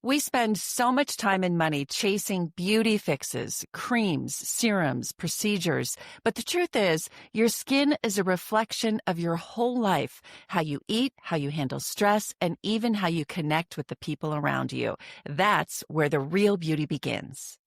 We spend so much time and money chasing beauty fixes, creams, serums, procedures. But the truth is, your skin is a reflection of your whole life, how you eat, how you handle stress, and even how you connect with the people around you. That's where the real beauty begins.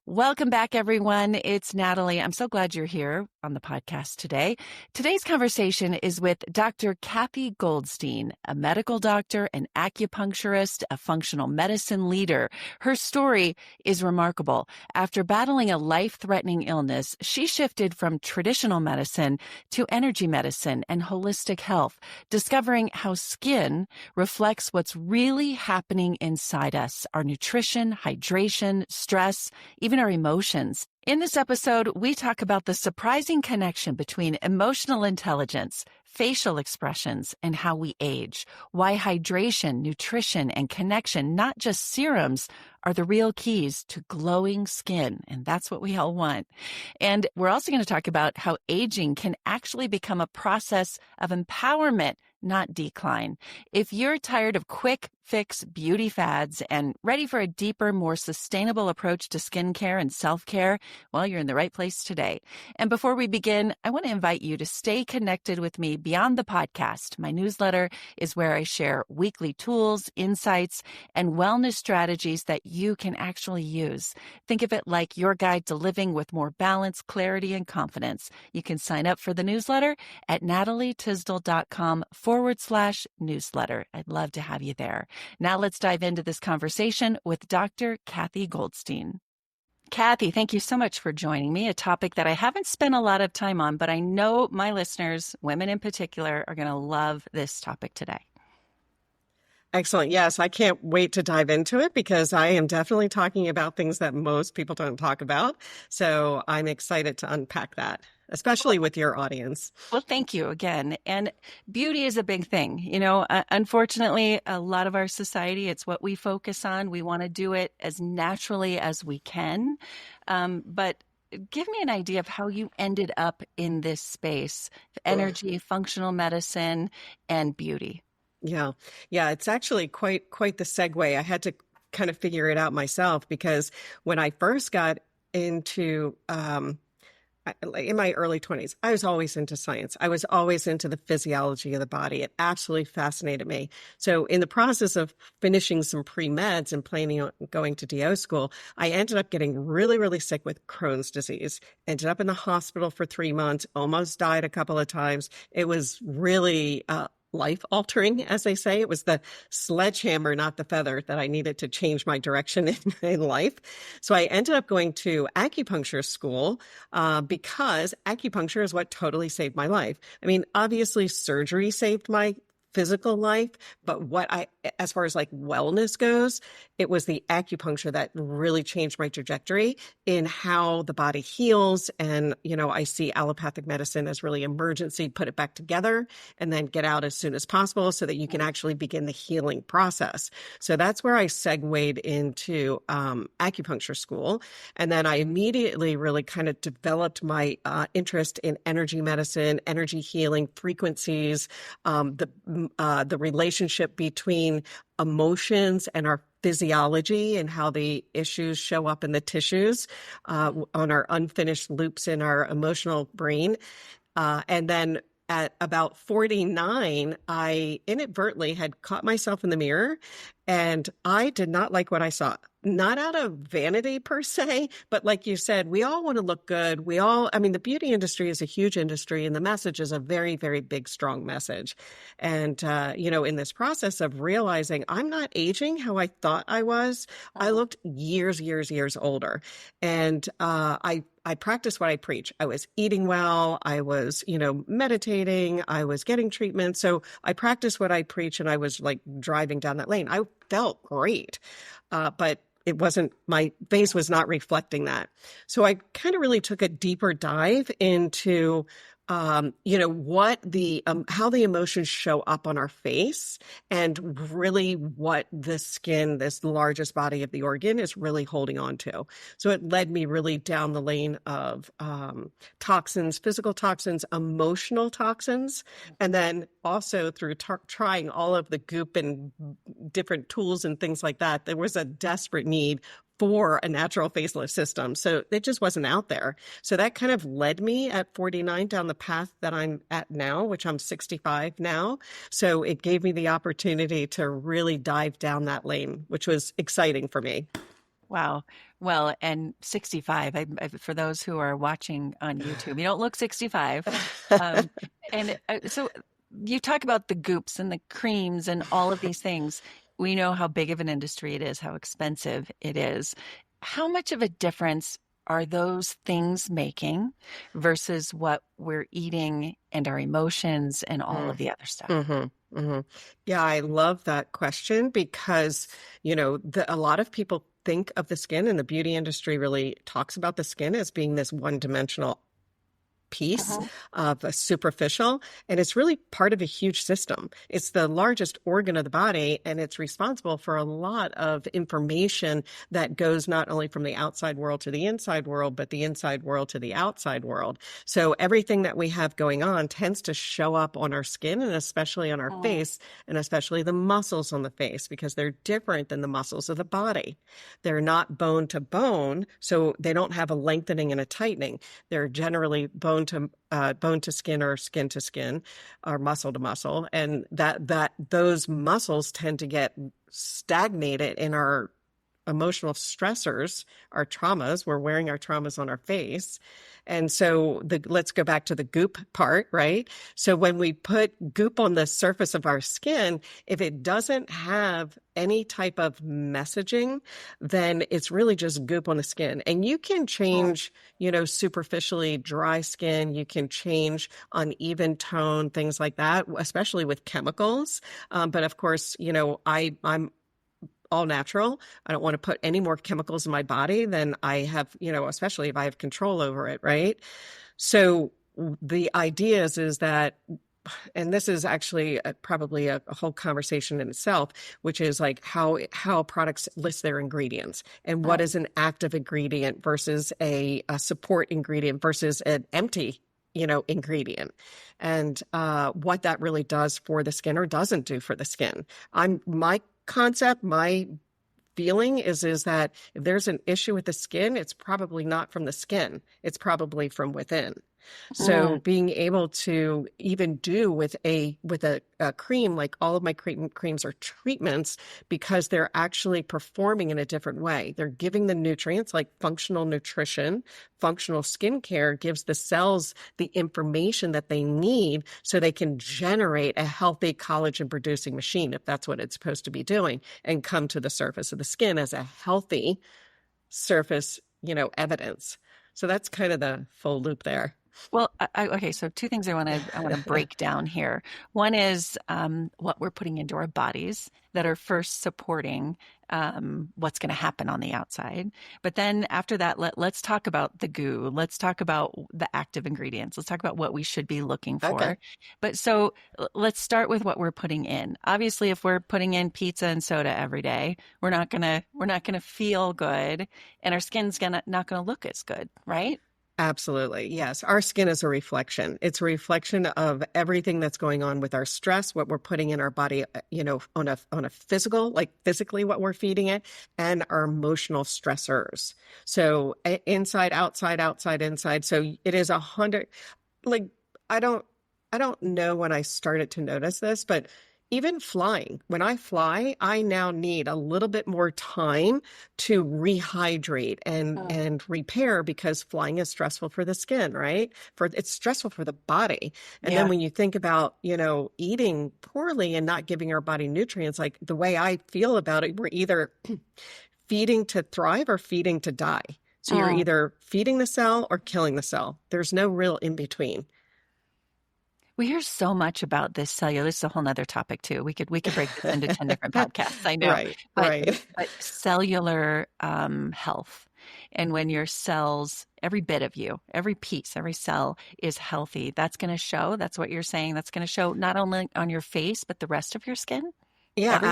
Welcome back, everyone. It's Natalie. I'm so glad you're here on the podcast today. Today's conversation is with Dr. Cathy Goldstein, a medical doctor, an acupuncturist, a functional medicine leader. Her story is remarkable. After battling a life-threatening illness, she shifted from traditional medicine to energy medicine and holistic health, discovering how skin reflects what's really happening inside us, our nutrition, hydration, stress, even our emotions. In this episode, we talk about the surprising connection between emotional intelligence, facial expressions, and how we age, why hydration, nutrition, and connection, not just serums, are the real keys to glowing skin, and that's what we all want. And we're also going to talk about how aging can actually become a process of empowerment, not decline. If you're tired of quick fix beauty fads and ready for a deeper, more sustainable approach to skincare and self-care, well, you're in the right place today. And before we begin, I want to invite you to stay connected with me beyond the podcast. My newsletter is where I share weekly tools, insights, and wellness strategies that you can actually use. Think of it like your guide to living with more balance, clarity, and confidence. You can sign up for the newsletter at natalietysdal.com/newsletter. I'd love to have you there. Now let's dive into this conversation with Dr. Cathy Goldstein. Cathy, thank you so much for joining me, a topic that I haven't spent a lot of time on, but I know my listeners, women in particular, are going to love this topic today. Excellent. Yes, I can't wait to dive into it because I am definitely talking about things that most people don't talk about. So I'm excited to unpack that, especially with your audience. Well, thank you again. And beauty is a big thing. You know, unfortunately, a lot of our society, it's what we focus on. We want to do it as naturally as we can. But give me an idea of how you ended up in this space, energy, functional medicine, and beauty. Yeah. It's actually quite the segue. I had to kind of figure it out myself because when I first got into, in my early 20s, I was always into science. I was always into the physiology of the body. It absolutely fascinated me. So in the process of finishing some pre-meds and planning on going to DO school, I ended up getting really, really sick with Crohn's disease. Ended up in the hospital for 3 months, almost died a couple of times. It was really life-altering, as they say. It was the sledgehammer, not the feather, that I needed to change my direction in life. So I ended up going to acupuncture school because acupuncture is what totally saved my life. I mean, obviously, surgery saved my physical life, but as far as like wellness goes, it was the acupuncture that really changed my trajectory in how the body heals. And, I see allopathic medicine as really emergency, put it back together and then get out as soon as possible so that you can actually begin the healing process. So that's where I segued into acupuncture school. And then I immediately really kind of developed my interest in energy medicine, energy healing, frequencies, the relationship between emotions and our physiology and how the issues show up in the tissues on our unfinished loops in our emotional brain. And then at about 49, I inadvertently had caught myself in the mirror and I did not like what I saw. Not out of vanity per se, but like you said, we all want to look good. The beauty industry is a huge industry and the message is a very, very big, strong message. And, in this process of realizing I'm not aging how I thought I was, I looked years older. And I practiced what I preach. I was eating well. I was, meditating. I was getting treatment. So I practiced what I preach and I was like driving down that lane. I felt great. But my face was not reflecting that. So I kind of really took a deeper dive into what how the emotions show up on our face, and really what the skin, this largest body of the organ, is really holding on to. So it led me really down the lane of toxins, physical toxins, emotional toxins, and then also through trying all of the goop and different tools and things like that, there was a desperate need for a natural facelift system. So it just wasn't out there. So that kind of led me at 49 down the path that I'm at now, which I'm 65 now. So it gave me the opportunity to really dive down that lane, which was exciting for me. Wow. Well, and 65, for those who are watching on YouTube, you don't look 65. So you talk about the goops and the creams and all of these things. We know how big of an industry it is, how expensive it is. How much of a difference are those things making versus what we're eating and our emotions and all of the other stuff? Mm-hmm, mm-hmm. Yeah, I love that question because, a lot of people think of the skin, and the beauty industry really talks about the skin as being this one-dimensional piece of a superficial, and it's really part of a huge system. It's the largest organ of the body, and it's responsible for a lot of information that goes not only from the outside world to the inside world, but the inside world to the outside world. So everything that we have going on tends to show up on our skin, and especially on our face, and especially the muscles on the face, because they're different than the muscles of the body. They're not bone to bone, so they don't have a lengthening and a tightening. They're generally bone to skin, or skin to skin, or muscle to muscle, and that those muscles tend to get stagnated in our emotional stressors, our traumas. We're wearing our traumas on our face. And so let's go back to the goop part, right? So when we put goop on the surface of our skin, if it doesn't have any type of messaging, then it's really just goop on the skin. And you can change, superficially dry skin. You can change uneven tone, things like that, especially with chemicals. But of course, I'm all natural. I don't want to put any more chemicals in my body than I have, especially if I have control over it, right? So the idea is that, and this is actually probably a whole conversation in itself, which is like how products list their ingredients, and what is an active ingredient versus a support ingredient versus an empty ingredient, and what that really does for the skin or doesn't do for the skin. My concept, my feeling is that if there's an issue with the skin, it's probably not from the skin. It's probably from within. So being able to even do with a cream, like all of my creams are treatments, because they're actually performing in a different way. They're giving the nutrients, like functional nutrition. Functional skincare gives the cells the information that they need so they can generate a healthy collagen producing machine, if that's what it's supposed to be doing, and come to the surface of the skin as a healthy surface, evidence. So that's kind of the full loop there. Well, okay. So two things I want to break down here. One is what we're putting into our bodies that are first supporting what's going to happen on the outside. But then after that, let's talk about the goo. Let's talk about the active ingredients. Let's talk about what we should be looking for. Okay. But so let's start with what we're putting in. Obviously, if we're putting in pizza and soda every day, we're not gonna feel good, and our skin's not gonna look as good, right? Absolutely. Yes. Our skin is a reflection. It's a reflection of everything that's going on with our stress, what we're putting in our body, on a physical, like physically what we're feeding it, and our emotional stressors. So inside, outside, outside, inside. So it is 100, like, I don't know when I started to notice this, but even flying, when I fly, I now need a little bit more time to rehydrate and repair, because flying is stressful for the skin, right? It's stressful for the body. And then when you think about, eating poorly and not giving our body nutrients, like the way I feel about it, we're either feeding to thrive or feeding to die. So you're either feeding the cell or killing the cell. There's no real in between. We hear so much about this cellular. This is a whole nother topic too. We could break this into 10 different podcasts. I know, Right. but cellular health. And when your cells, every bit of you, every piece, every cell is healthy, that's going to show. That's what you're saying. That's going to show not only on your face, but the rest of your skin. Yeah, Every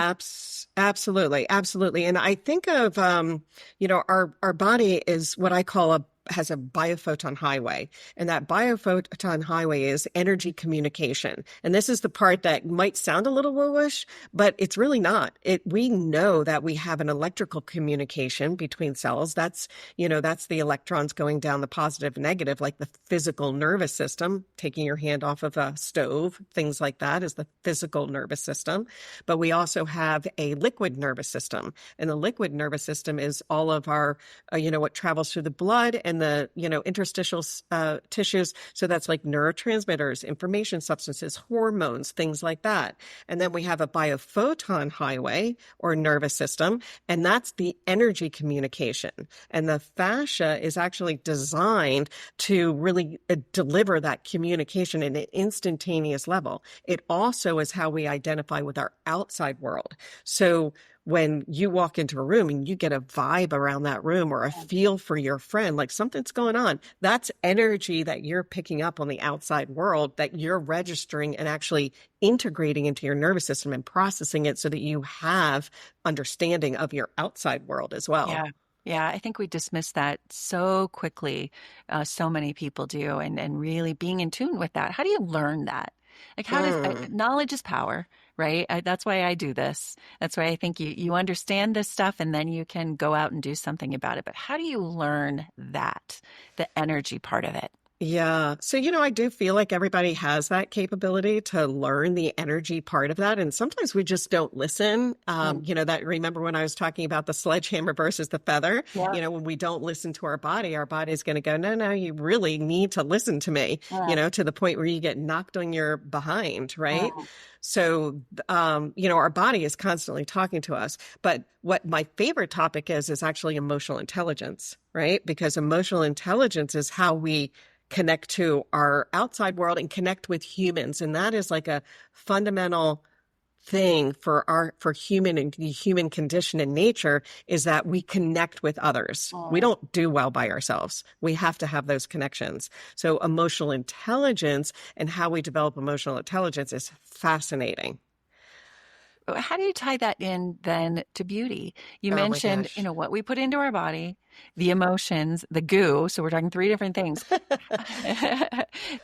absolutely, absolutely. And I think of our body is what I call has a biophoton highway, and that biophoton highway is energy communication. And this is the part that might sound a little woo-ish, but it's really not. We know that we have an electrical communication between cells. That's the electrons going down the positive and negative, like the physical nervous system. Taking your hand off of a stove, things like that is the physical nervous system. But we also have a liquid nervous system, and the liquid nervous system is all of our, what travels through the blood and the, interstitial tissues. So that's like neurotransmitters, information substances, hormones, things like that. And then we have a biophoton highway or nervous system, and that's the energy communication. And the fascia is actually designed to really deliver that communication in an instantaneous level. It also is how we identify with our outside world. So when you walk into a room and you get a vibe around that room or a feel for your friend, like something's going on, that's energy that you're picking up on the outside world that you're registering and actually integrating into your nervous system and processing it so that you have understanding of your outside world as well. Yeah. Yeah, I think we dismiss that so quickly. So many people do, and really being in tune with that. How do you learn that? Like, how does knowledge is power, right? That's why I do this. That's why I think you understand this stuff, and then you can go out and do something about it. But how do you learn that, the energy part of it? Yeah. So, I do feel like everybody has that capability to learn the energy part of that. And sometimes we just don't listen. Remember when I was talking about the sledgehammer versus the feather? Yeah. When we don't listen to our body's going to go, no, you really need to listen to me, to the point where you get knocked on your behind, right? So, our body is constantly talking to us. But what my favorite topic is actually emotional intelligence, right? Because emotional intelligence is how we connect to our outside world and connect with humans. And that is like a fundamental thing for human and the human condition in nature, is that we connect with others. We don't do well by ourselves. We have to have those connections. So emotional intelligence and how we develop emotional intelligence is fascinating. How do you tie that in then to beauty? You Oh my mentioned, gosh. what we put into our body, the emotions, the goo. So we're talking three different things.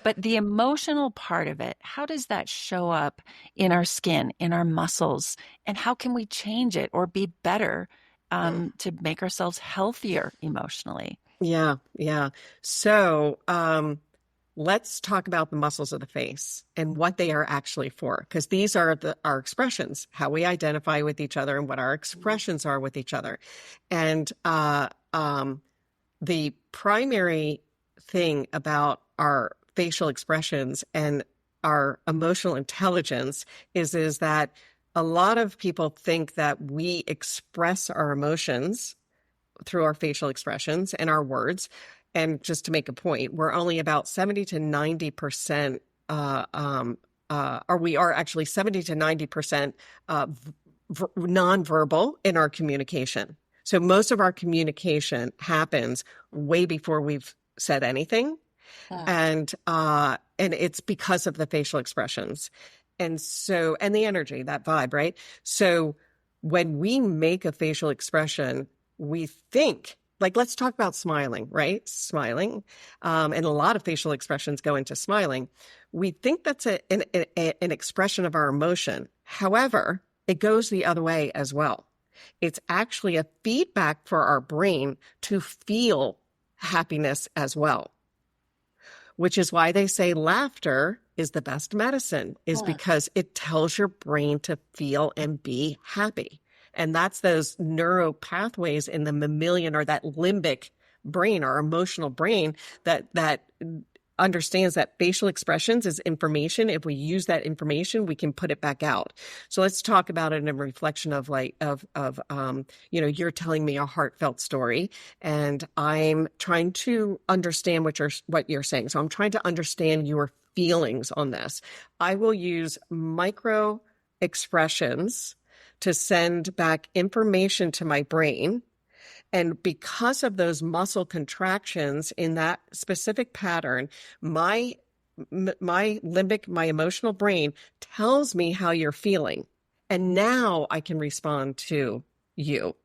But the emotional part of it, how does that show up in our skin, in our muscles? And how can we change it or be better to make ourselves healthier emotionally? Yeah, yeah. So, let's talk about the muscles of the face and what they are actually for, because these are our expressions, how we identify with each other and what our expressions are with each other. And the primary thing about our facial expressions and our emotional intelligence is that a lot of people think that we express our emotions through our facial expressions and our words. And just to make a point, we're only about 70 to 90%, or we are actually 70 to 90% nonverbal in our communication. So most of our communication happens way before we've said anything. And it's because of the facial expressions. And the energy, that vibe, right? So when we make a facial expression, we think, like, let's talk about smiling, right? Smiling. And a lot of facial expressions go into smiling. We think that's an expression of our emotion. However, it goes the other way as well. It's actually a feedback for our brain to feel happiness as well, which is why they say laughter is the best medicine, is because it tells your brain to feel and be happy. And that's those neural pathways in the mammalian, or that limbic brain, our emotional brain, that understands that facial expressions is information. If we use that information, we can put it back out. So let's talk about it in a reflection of you're telling me a heartfelt story, and I'm trying to understand what you're saying. So I'm trying to understand your feelings on this. I will use micro expressions to send back information to my brain. And because of those muscle contractions in that specific pattern, my limbic, my emotional brain tells me how you're feeling. And now I can respond to you.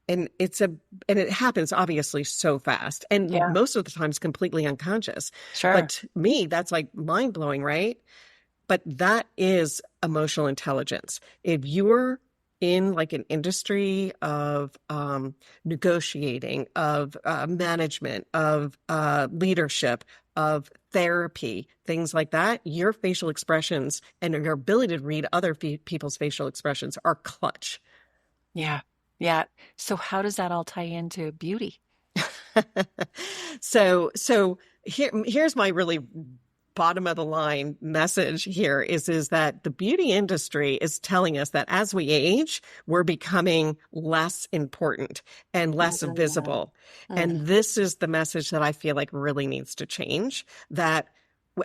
And it happens obviously so fast. And Yeah. most of the time it's completely unconscious. Sure. But to me, that's like mind blowing, right? But that is emotional intelligence. If you're in like an industry of negotiating, of management, of leadership, of therapy, things like that, your facial expressions and your ability to read other people's facial expressions are clutch. Yeah. Yeah. So how does that all tie into beauty? So here's my really bottom of the line message here is that the beauty industry is telling us that as we age, we're becoming less important and less Mm, visible. mm, And this is the message that I feel like really needs to change, that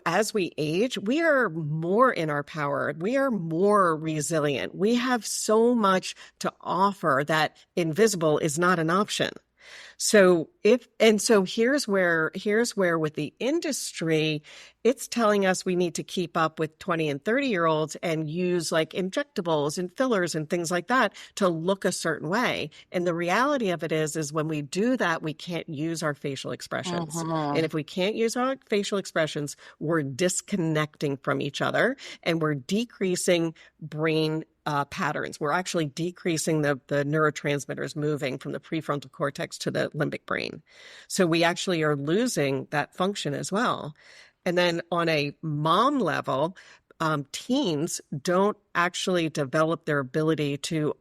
as we age, we are more in our power. We are more resilient. We have so much to offer that invisible is not an option. So here's where with the industry, it's telling us we need to keep up with 20 and 30-year-olds and use like injectables and fillers and things like that to look a certain way. And the reality of it is when we do that, we can't use our facial expressions. And mhm. if we can't use our facial expressions, we're disconnecting from each other and we're decreasing brain patterns. We're actually decreasing the neurotransmitters moving from the prefrontal cortex to the limbic brain. So we actually are losing that function as well. And then on a mom level, teens don't actually develop their ability to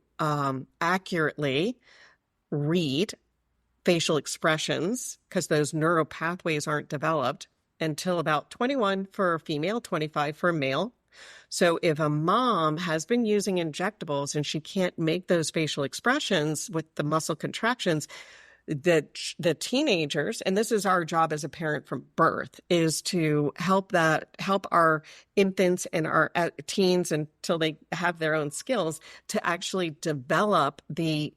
accurately read facial expressions because those neural pathways aren't developed until about 21 for a female, 25 for a male. So if a mom has been using injectables and she can't make those facial expressions with the muscle contractions, the teenagers, and this is our job as a parent from birth, is to help our infants and our teens until they have their own skills to actually develop the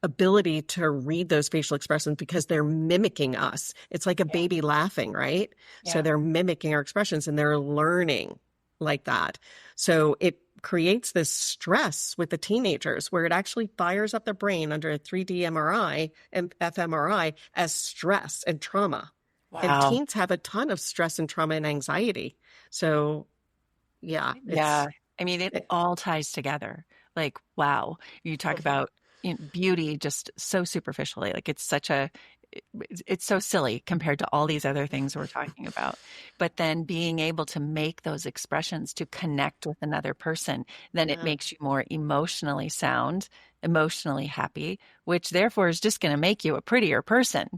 ability to read those facial expressions because they're mimicking us. It's like a Yeah. baby laughing, right? So Yeah. they're mimicking our expressions and they're learning like that. So it creates this stress with the teenagers where it actually fires up their brain under a 3D MRI and fMRI as stress and trauma. And Wow. teens have a ton of stress and trauma and anxiety. So yeah, Yeah. I mean, it it, all ties together. Like, wow. You talk about beauty just so superficially. Like it's so silly compared to all these other things we're talking about. But then being able to make those expressions to connect with another person, then it yeah. makes you more emotionally sound, emotionally happy, which therefore is just going to make you a prettier person,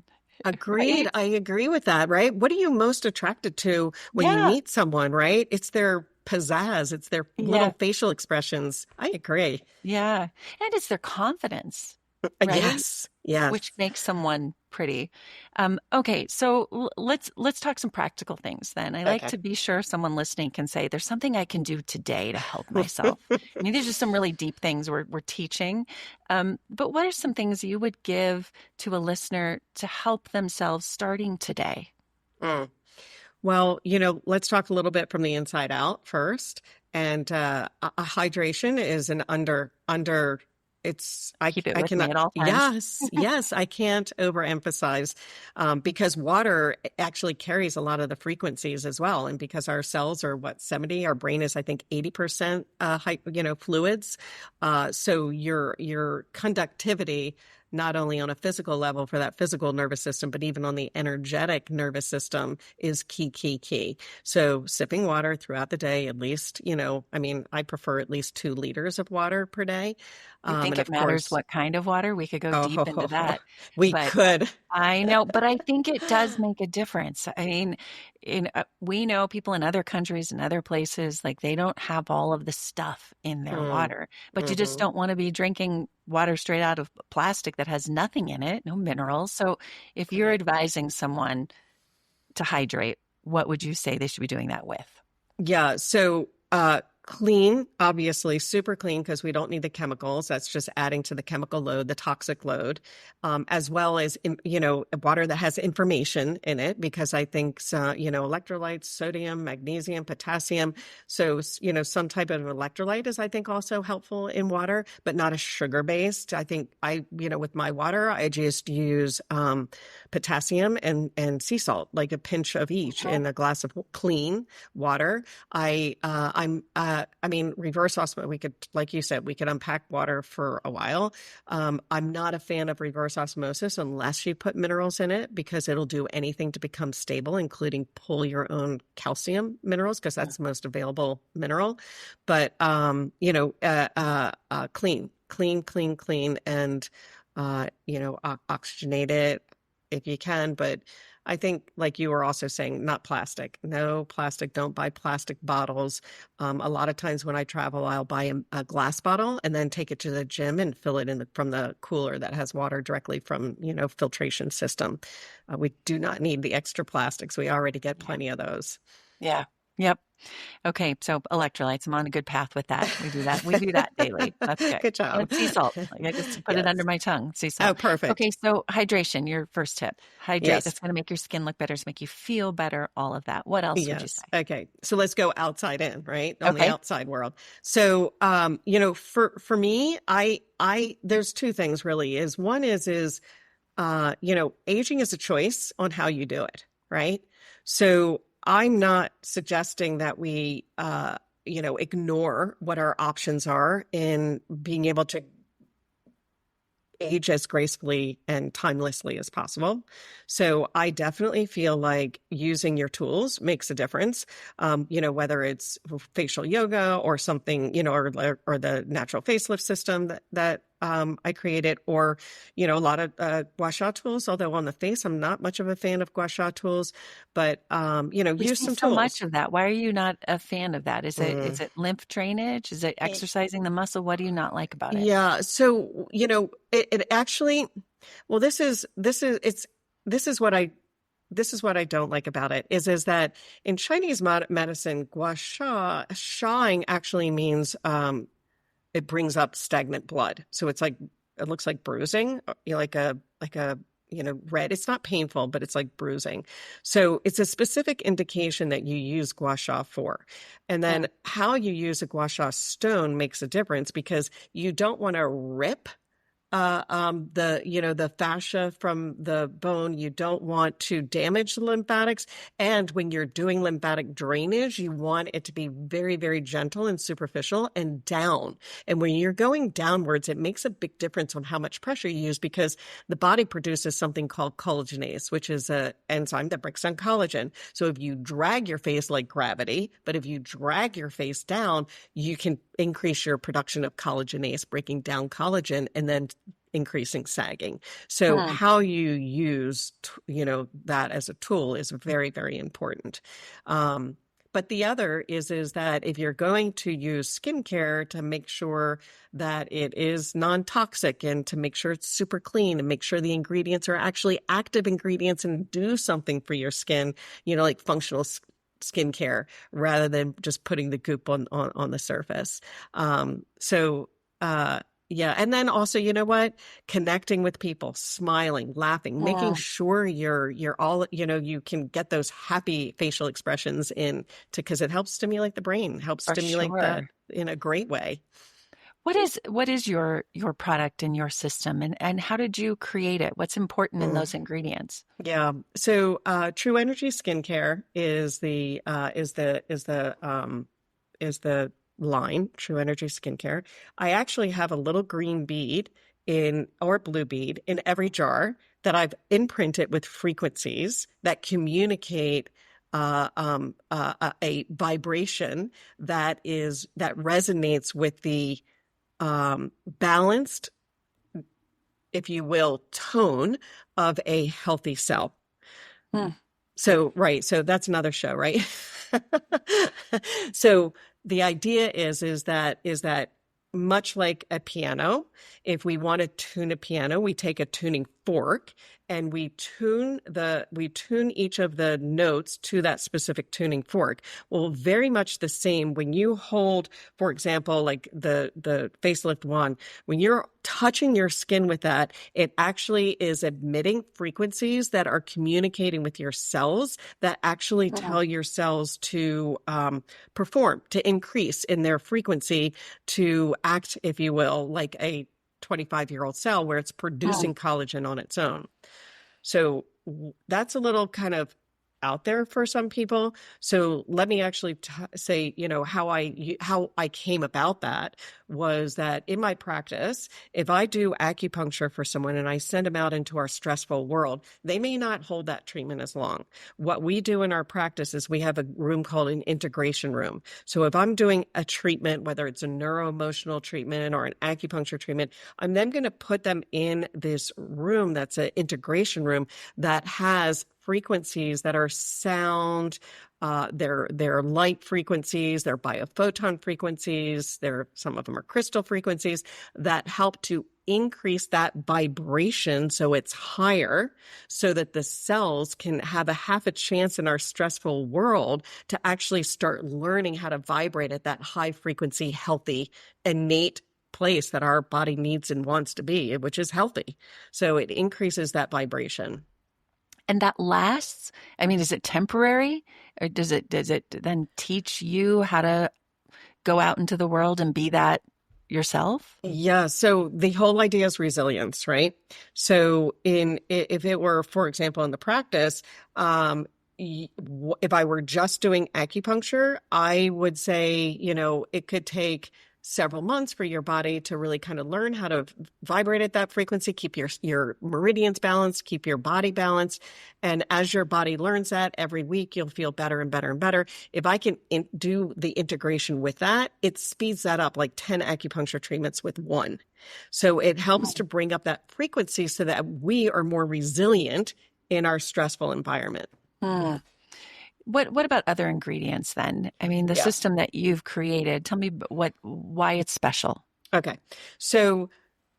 Agreed. right? I agree with that, right? What are you most attracted to when you Yeah. meet someone, right? It's their pizzazz, it's their little Yeah. facial expressions. I agree. Yeah. And it's their confidence, right? Yes. Yes. Which makes someone pretty. Okay, so let's talk some practical things then. I like Okay. to be sure someone listening can say, "There's something I can do today to help myself." I mean, these are some really deep things we're teaching. But what are some things you would give to a listener to help themselves starting today? Mm. Well, let's talk a little bit from the inside out first. And a hydration is an under. It's Keep it I with me cannot. at all times. Yes, I can't overemphasize because water actually carries a lot of the frequencies as well, and because our cells are 70, our brain is I think 80% fluids. So your conductivity, not only on a physical level for that physical nervous system, but even on the energetic nervous system is key. So sipping water throughout the day, at least, I prefer at least 2 liters of water per day. You think And it of matters course, what kind of water? We could go deep into oh, that. we But could. I know, but I think it does make a difference. I mean, we know people in other countries and other places, like they don't have all of the stuff in their Mm, water, but you just hmm don't want to be drinking water straight out of plastic that has nothing in it, no minerals. So if you're Correct. advising someone to hydrate, what would you say they should be doing that with? Yeah. So Clean, obviously, super clean because we don't need the chemicals. That's just adding to the chemical load, the toxic load, as well as, water that has information in it because I think, electrolytes, sodium, magnesium, potassium. So, some type of electrolyte is, I think, also helpful in water, but not a sugar-based. I think with my water, I just use potassium and sea salt, like a pinch of each in a glass of clean water. Reverse osmosis, we could, like you said, we could unpack water for a while. I'm not a fan of reverse osmosis unless you put minerals in it because it'll do anything to become stable, including pull your own calcium minerals because that's the most available mineral. But, clean, and, oxygenate it if you can. But I think, like you were also saying, not plastic. No plastic. Don't buy plastic bottles. A lot of times when I travel, I'll buy a glass bottle and then take it to the gym and fill it from the cooler that has water directly from, filtration system. We do not need the extra plastics. We already get plenty of those. Yeah. Yep. Okay, so electrolytes. I'm on a good path with that. We do that. We do that daily. That's good. Good job. And sea salt. I just put it Yes. under my tongue. Sea Oh, salt. perfect. Okay, so hydration, your first tip. Hydrate. Yes. That's going to make your skin look better. It's make you feel better. All of that. What else would you say? Okay. So let's go outside in, right? On the Okay. outside world. So, for me, there's two things really one is, aging is a choice on how you do it, right? So I'm not suggesting that we, ignore what our options are in being able to age as gracefully and timelessly as possible. So I definitely feel like using your tools makes a difference. Whether it's facial yoga or something, or the natural facelift system that I created, or, a lot of gua sha tools, although on the face, I'm not much of a fan of gua sha tools, but, use some so tools. much of that. Why are you not a fan of that? Is it lymph drainage? Is it exercising the muscle? What do you not like about it? Yeah. So, it actually, well, this is what I don't like about it is that in Chinese medicine, gua sha, shawing actually means, it brings up stagnant blood. So it looks like bruising, like a red. It's not painful, but it's like bruising. So it's a specific indication that you use gua sha for. And then how you use a gua sha stone makes a difference because you don't want to rip the fascia from the bone. You don't want to damage the lymphatics. And when you're doing lymphatic drainage, you want it to be very, very gentle and superficial and down. And when you're going downwards, it makes a big difference on how much pressure you use because the body produces something called collagenase, which is an enzyme that breaks down collagen. So if you drag your face like gravity, but if you drag your face down, you can increase your production of collagenase, breaking down collagen, and then increasing sagging. So how you use, that as a tool is very, very important. But the other is that if you're going to use skincare, to make sure that it is non-toxic and to make sure it's super clean and make sure the ingredients are actually active ingredients and do something for your skin, like functional skincare rather than just putting the goop on the surface. Yeah. And then also, connecting with people, smiling, laughing, making sure you're all, you can get those happy facial expressions because it helps stimulate the brain, helps stimulate that in a great way. What is your product and your system and how did you create it? What's important in those ingredients? Yeah. So, True Energy Skincare is the line, True Energy Skincare. I actually have a little green bead or blue bead in every jar that I've imprinted with frequencies that communicate a vibration that resonates with the balanced, if you will, tone of a healthy cell. So, right. So that's another show, right? So the idea is that much like a piano, if we want to tune a piano, we take a tuning fork and we tune each of the notes to that specific tuning fork. Well, very much the same when you hold, for example, like the facelift wand, when you're touching your skin with that, it actually is emitting frequencies that are communicating with your cells that actually tell your cells to perform, to increase in their frequency, to act, if you will, like a 25-year-old cell where it's producing collagen on its own. So that's a little kind of out there for some people. So let me actually say, how I came about that was that in my practice, if I do acupuncture for someone and I send them out into our stressful world, they may not hold that treatment as long. What we do in our practice is we have a room called an integration room. So if I'm doing a treatment, whether it's a neuroemotional treatment or an acupuncture treatment, I'm then going to put them in this room that's an integration room that has frequencies that are sound, they're light frequencies, they're biophoton frequencies, some of them are crystal frequencies that help to increase that vibration so it's higher, so that the cells can have a half a chance in our stressful world to actually start learning how to vibrate at that high frequency, healthy, innate place that our body needs and wants to be, which is healthy. So it increases that vibration. And that lasts? I mean, is it temporary, or does it then teach you how to go out into the world and be that yourself? Yeah. So the whole idea is resilience, right? So if it were, for example, in the practice, if I were just doing acupuncture, I would say, it could take several months for your body to really kind of learn how to vibrate at that frequency, keep your meridians balanced, keep your body balanced. And as your body learns that every week, you'll feel better and better and better. If I can do the integration with that, it speeds that up like 10 acupuncture treatments with one. So it helps to bring up that frequency so that we are more resilient in our stressful environment. What about other ingredients then? I mean, the system that you've created, tell me why it's special. Okay. So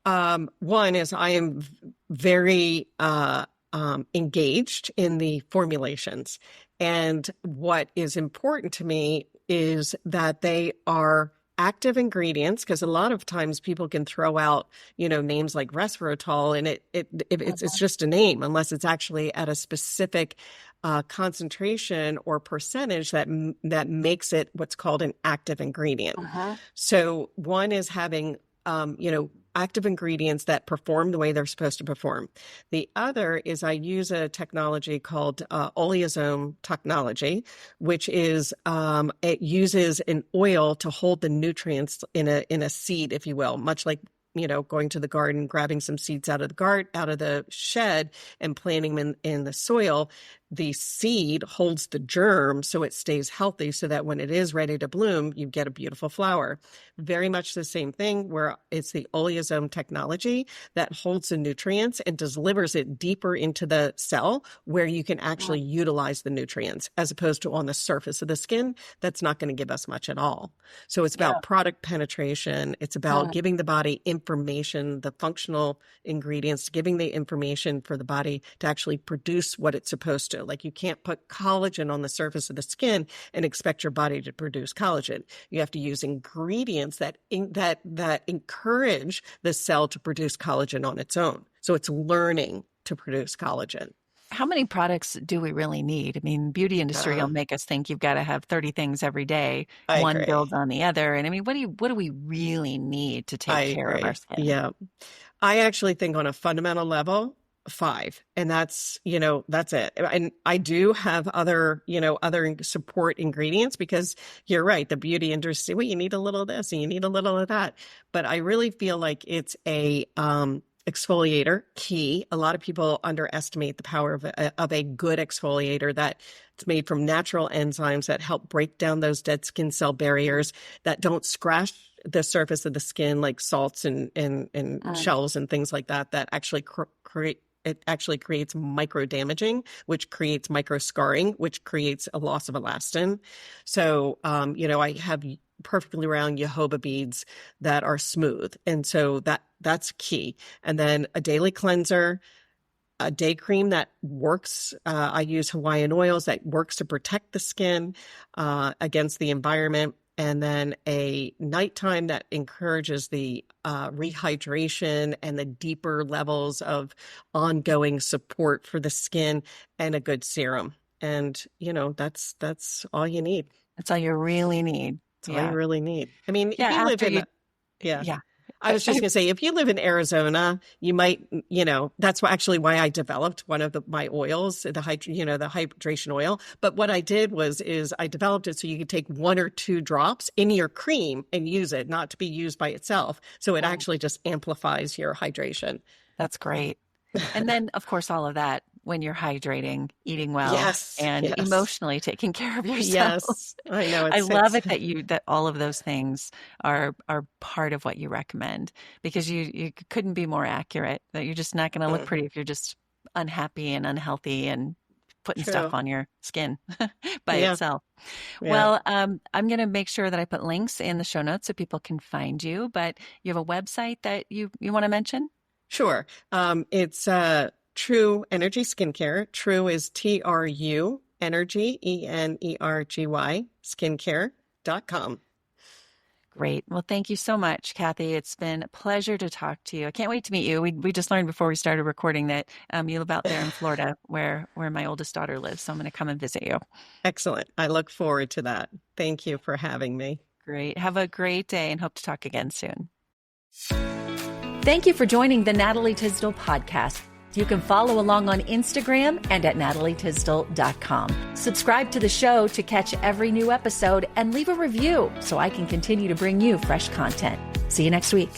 one is I am very engaged in the formulations. And what is important to me is that they are active ingredients, because a lot of times people can throw out, names like resveratrol, and it's just a name unless it's actually at a specific concentration or percentage that makes it what's called an active ingredient. So one is having, active ingredients that perform the way they're supposed to perform. The other is I use a technology called oleosome technology, which is it uses an oil to hold the nutrients in a seed, if you will, much like going to the garden, grabbing some seeds out of the shed and planting them in the soil. The seed holds the germ so it stays healthy, so that when it is ready to bloom, you get a beautiful flower. Very much the same thing, where it's the oleosome technology that holds the nutrients and delivers it deeper into the cell where you can actually utilize the nutrients, as opposed to on the surface of the skin. That's not going to give us much at all. So it's about product penetration. It's about giving the body information, the functional ingredients, giving the information for the body to actually produce what it's supposed to. Like, you can't put collagen on the surface of the skin and expect your body to produce collagen. You have to use ingredients that encourage the cell to produce collagen on its own. So it's learning to produce collagen. How many products do we really need? I mean, beauty industry will make us think you've got to have 30 things every day. One agree. builds on the other. And I mean, what do we really need to take care of our skin? Yeah. I actually think on a fundamental level, 5, and that's it. And I do have other support ingredients, because you're right. The beauty industry, well, you need a little of this and you need a little of that. But I really feel like it's a, exfoliator key. A lot of people underestimate the power of a good exfoliator that it's made from natural enzymes that help break down those dead skin cell barriers that don't scratch the surface of the skin, like salts and shells and things like that actually creates micro damaging, which creates micro scarring, which creates a loss of elastin. So, I have perfectly round jojoba beads that are smooth. And so that's key. And then a daily cleanser, a day cream that works. I use Hawaiian oils that works to protect the skin against the environment. And then a nighttime that encourages the rehydration and the deeper levels of ongoing support for the skin, and a good serum. And, that's all you need. That's all you really need. That's all you really need. I mean, Yeah, if you live after in, yeah. I was just going to say, if you live in Arizona, you might, that's actually why I developed one of my oils, the hydration oil. But what I did is I developed it so you could take 1 or 2 drops in your cream and use it, not to be used by itself. So it actually just amplifies your hydration. That's great. And then, of course, all of that when you're hydrating, eating well, and emotionally taking care of yourself. Yes, I know. I love it that all of those things are part of what you recommend, because you couldn't be more accurate. That you're just not going to look pretty if you're just unhappy and unhealthy and putting stuff on your skin by itself. Yeah. Well, I'm going to make sure that I put links in the show notes so people can find you. But you have a website that you want to mention? Sure. It's True Energy Skincare. True is TRU Energy, ENERGY, skincare.com. Great. Well, thank you so much, Cathy. It's been a pleasure to talk to you. I can't wait to meet you. We just learned before we started recording that you live out there in Florida where my oldest daughter lives. So I'm going to come and visit you. Excellent. I look forward to that. Thank you for having me. Great. Have a great day and hope to talk again soon. Thank you for joining the Natalie Tysdal podcast. You can follow along on Instagram and at natalietysdal.com. Subscribe to the show to catch every new episode and leave a review so I can continue to bring you fresh content. See you next week.